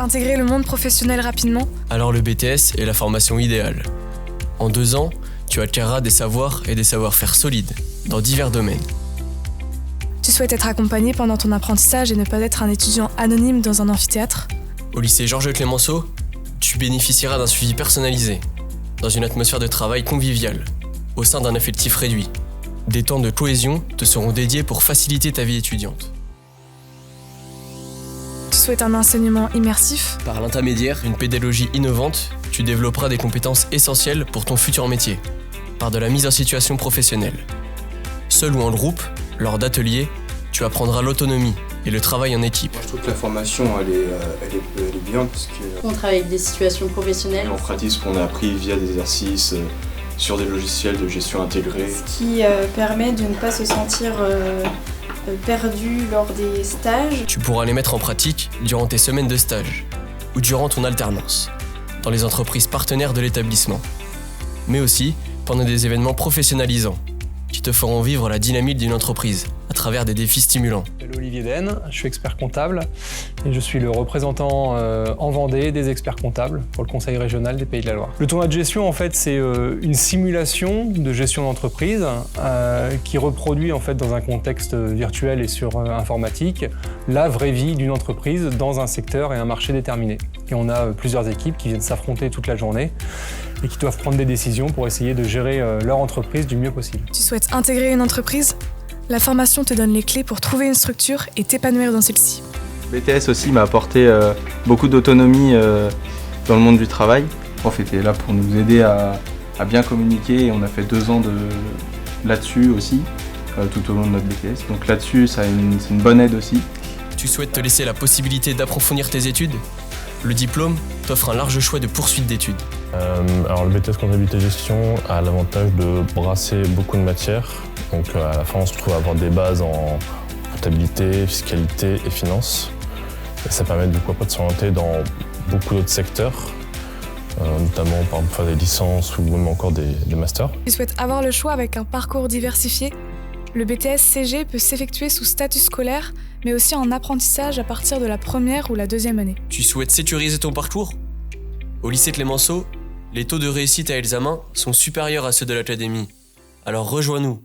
intégrer le monde professionnel rapidement? Alors le BTS est la formation idéale. En 2 ans, tu acquerras des savoirs et des savoir-faire solides dans divers domaines. Tu souhaites être accompagné pendant ton apprentissage et ne pas être un étudiant anonyme dans un amphithéâtre? Au lycée Georges Clemenceau, tu bénéficieras d'un suivi personnalisé, dans une atmosphère de travail conviviale, au sein d'un effectif réduit. Des temps de cohésion te seront dédiés pour faciliter ta vie étudiante. Tu souhaites un enseignement immersif? Par l'intermédiaire d'une pédagogie innovante, tu développeras des compétences essentielles pour ton futur métier, par de la mise en situation professionnelle. Seul ou en groupe, lors d'ateliers, tu apprendras l'autonomie et le travail en équipe. Je trouve que la formation, elle est bien parce On travaille avec des situations professionnelles. qu'on pratique ce qu'on a appris via des exercices sur des logiciels de gestion intégrée. Ce qui permet de ne pas se sentir perdu lors des stages. Tu pourras les mettre en pratique durant tes semaines de stage ou durant ton alternance, dans les entreprises partenaires de l'établissement, mais aussi pendant des événements professionnalisants qui te feront vivre la dynamique d'une entreprise à travers des défis stimulants. Je m'appelle Olivier Den, je suis expert comptable et je suis le représentant en Vendée des experts comptables pour le Conseil régional des Pays de la Loire. Le tournoi de gestion, en fait, c'est une simulation de gestion d'entreprise qui reproduit, en fait, dans un contexte virtuel et sur informatique, la vraie vie d'une entreprise dans un secteur et un marché déterminé. Et on a plusieurs équipes qui viennent s'affronter toute la journée et qui doivent prendre des décisions pour essayer de gérer leur entreprise du mieux possible. Tu souhaites intégrer une entreprise? La formation te donne les clés pour trouver une structure et t'épanouir dans celle-ci. BTS aussi m'a apporté beaucoup d'autonomie dans le monde du travail. Le prof était là pour nous aider à bien communiquer et on a fait 2 ans là-dessus aussi, tout au long de notre BTS. Donc là-dessus, c'est une bonne aide aussi. Tu souhaites te laisser la possibilité d'approfondir tes études? Le diplôme t'offre un large choix de poursuite d'études. Alors le BTS comptabilité gestion a l'avantage de brasser beaucoup de matières. Donc à la fin on se retrouve à avoir des bases en comptabilité, fiscalité et finance. Et ça permet de de s'orienter dans beaucoup d'autres secteurs, notamment par exemple faire des licences ou même encore des masters. Tu souhaites avoir le choix avec un parcours diversifié? Le BTS CG peut s'effectuer sous statut scolaire, mais aussi en apprentissage à partir de la première ou la 2e année. Tu souhaites sécuriser ton parcours? Au lycée Clemenceau, les taux de réussite à l'examen sont supérieurs à ceux de l'académie. Alors rejoins-nous.